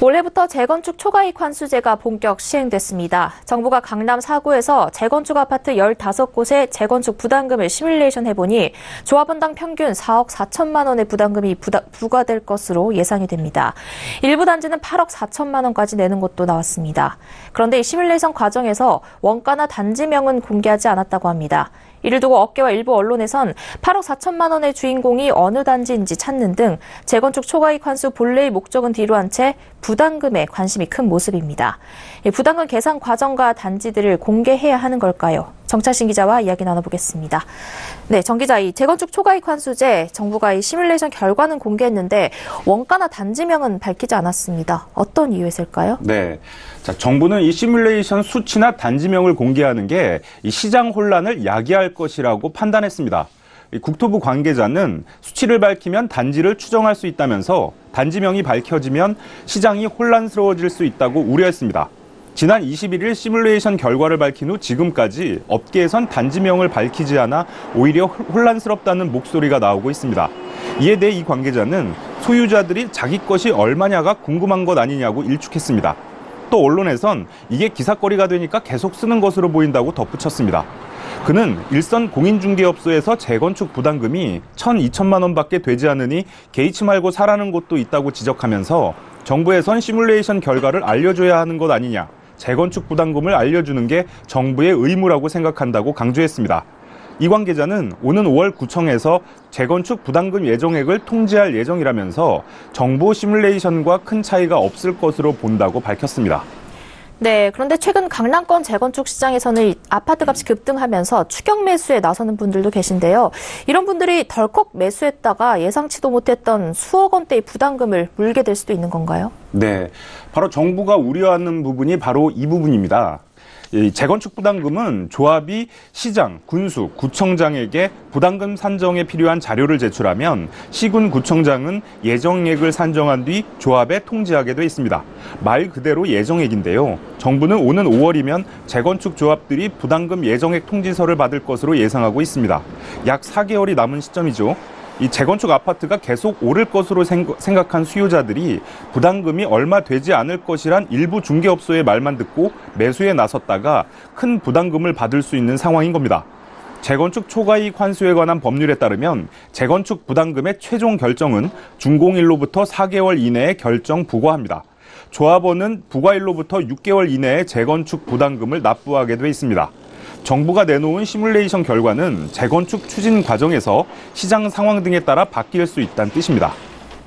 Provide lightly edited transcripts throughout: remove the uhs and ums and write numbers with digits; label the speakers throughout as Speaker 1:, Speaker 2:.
Speaker 1: 올해부터 재건축 초과이익 환수제가 본격 시행됐습니다. 정부가 강남 4구에서 재건축 아파트 15곳에 재건축 부담금을 시뮬레이션 해보니 조합원당 평균 4억 4천만 원의 부담금이 부과될 것으로 예상이 됩니다. 일부 단지는 8억 4천만 원까지 내는 곳도 나왔습니다. 그런데 이 시뮬레이션 과정에서 원가나 단지명은 공개하지 않았다고 합니다. 이를 두고 업계와 일부 언론에선 8억 4천만 원의 주인공이 어느 단지인지 찾는 등 재건축 초과이익 환수 본래의 목적은 뒤로 한 채 부담금에 관심이 큰 모습입니다. 부담금 계산 과정과 단지들을 공개해야 하는 걸까요? 정찬신 기자와 이야기 나눠보겠습니다. 네, 정 기자, 이 재건축 초과이익 환수제 정부가 이 시뮬레이션 결과는 공개했는데 원가나 단지명은 밝히지 않았습니다. 어떤 이유에서일까요?
Speaker 2: 네, 자, 정부는 이 시뮬레이션 수치나 단지명을 공개하는 게 이 시장 혼란을 야기할 것이라고 판단했습니다. 국토부 관계자는 수치를 밝히면 단지를 추정할 수 있다면서 단지명이 밝혀지면 시장이 혼란스러워질 수 있다고 우려했습니다. 지난 21일 시뮬레이션 결과를 밝힌 후 지금까지 업계에선 단지명을 밝히지 않아 오히려 혼란스럽다는 목소리가 나오고 있습니다. 이에 대해 이 관계자는 소유자들이 자기 것이 얼마냐가 궁금한 것 아니냐고 일축했습니다. 또 언론에선 이게 기사거리가 되니까 계속 쓰는 것으로 보인다고 덧붙였습니다. 그는 일선 공인중개업소에서 재건축 부담금이 1,2천만 원밖에 되지 않으니 개의치 말고 사라는 곳도 있다고 지적하면서 정부에선 시뮬레이션 결과를 알려줘야 하는 것 아니냐, 재건축 부담금을 알려주는 게 정부의 의무라고 생각한다고 강조했습니다. 이 관계자는 오는 5월 구청에서 재건축 부담금 예정액을 통지할 예정이라면서 정부 시뮬레이션과 큰 차이가 없을 것으로 본다고 밝혔습니다.
Speaker 1: 네, 그런데 최근 강남권 재건축 시장에서는 아파트 값이 급등하면서 추격 매수에 나서는 분들도 계신데요. 이런 분들이 덜컥 매수했다가 예상치도 못했던 수억 원대의 부담금을 물게 될 수도 있는 건가요?
Speaker 2: 네, 바로 정부가 우려하는 부분이 바로 이 부분입니다. 이 재건축 부담금은 조합이 시장, 군수, 구청장에게 부담금 산정에 필요한 자료를 제출하면 시군 구청장은 예정액을 산정한 뒤 조합에 통지하게 돼 있습니다. 말 그대로 예정액인데요. 정부는 오는 5월이면 재건축 조합들이 부담금 예정액 통지서를 받을 것으로 예상하고 있습니다. 약 4개월이 남은 시점이죠. 이 재건축 아파트가 계속 오를 것으로 생각한 수요자들이 부담금이 얼마 되지 않을 것이란 일부 중개업소의 말만 듣고 매수에 나섰다가 큰 부담금을 받을 수 있는 상황인 겁니다. 재건축 초과이익 환수에 관한 법률에 따르면 재건축 부담금의 최종 결정은 준공일로부터 4개월 이내에 결정 부과합니다. 조합원은 부과일로부터 6개월 이내에 재건축 부담금을 납부하게 돼 있습니다. 정부가 내놓은 시뮬레이션 결과는 재건축 추진 과정에서 시장 상황 등에 따라 바뀔 수 있다는 뜻입니다.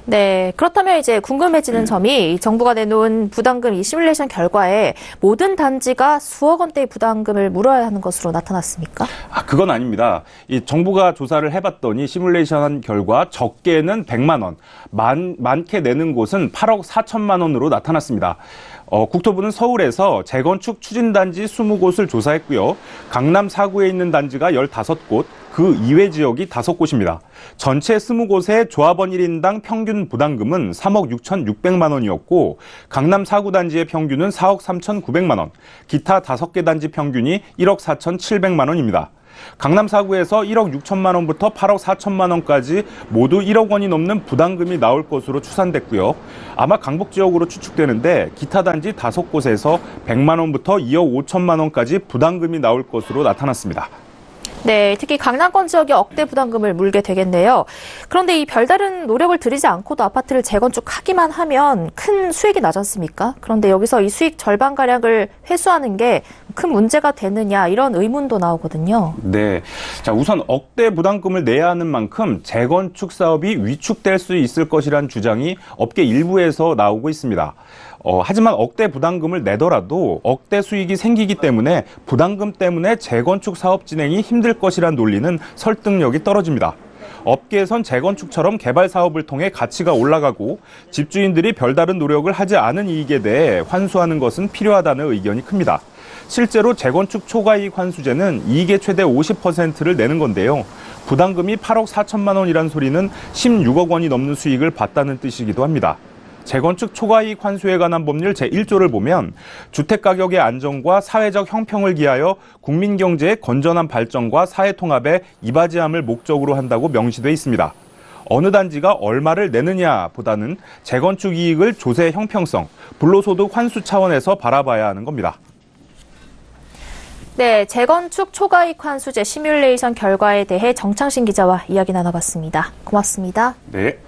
Speaker 1: 네, 그렇다면 이제 궁금해지는 점이 정부가 내놓은 부담금 이 시뮬레이션 결과에 모든 단지가 수억 원대의 부담금을 물어야 하는 것으로 나타났습니까?
Speaker 2: 그건 아닙니다. 이 정부가 조사를 해봤더니 시뮬레이션 결과 적게는 100만 원, 많게 내는 곳은 8억 4천만 원으로 나타났습니다. 국토부는 서울에서 재건축 추진단지 20곳을 조사했고요. 강남 4구에 있는 단지가 15곳, 그 이외 지역이 5곳입니다. 전체 20곳의 조합원 1인당 평균 부담금은 3억 6,600만 원이었고 강남 4구 단지의 평균은 4억 3,900만 원, 기타 5개 단지 평균이 1억 4,700만 원입니다. 강남 4구에서 1억 6천만 원부터 8억 4천만 원까지 모두 1억 원이 넘는 부담금이 나올 것으로 추산됐고요. 아마 강북 지역으로 추측되는데 기타 단지 5곳에서 100만 원부터 2억 5천만 원까지 부담금이 나올 것으로 나타났습니다.
Speaker 1: 네, 특히 강남권 지역에 억대 부담금을 물게 되겠네요. 그런데 이 별다른 노력을 들이지 않고도 아파트를 재건축하기만 하면 큰 수익이 나지 않습니까? 그런데 여기서 이 수익 절반가량을 회수하는 게 큰 문제가 되느냐 이런 의문도 나오거든요.
Speaker 2: 네, 자 우선 억대 부담금을 내야 하는 만큼 재건축 사업이 위축될 수 있을 것이란 주장이 업계 일부에서 나오고 있습니다. 하지만 억대 부담금을 내더라도 억대 수익이 생기기 때문에 부담금 때문에 재건축 사업 진행이 힘들 것이란 논리는 설득력이 떨어집니다. 업계에선 재건축처럼 개발 사업을 통해 가치가 올라가고 집주인들이 별다른 노력을 하지 않은 이익에 대해 환수하는 것은 필요하다는 의견이 큽니다. 실제로 재건축 초과이익 환수제는 이익의 최대 50%를 내는 건데요. 부담금이 8억 4천만 원이란 소리는 16억 원이 넘는 수익을 봤다는 뜻이기도 합니다. 재건축 초과이익 환수에 관한 법률 제1조를 보면 주택가격의 안정과 사회적 형평을 기하여 국민 경제의 건전한 발전과 사회 통합에 이바지함을 목적으로 한다고 명시돼 있습니다. 어느 단지가 얼마를 내느냐보다는 재건축 이익을 조세 형평성, 불로소득 환수 차원에서 바라봐야 하는 겁니다.
Speaker 1: 네, 재건축 초과이익 환수제 시뮬레이션 결과에 대해 정창신 기자와 이야기 나눠봤습니다. 고맙습니다.
Speaker 2: 네.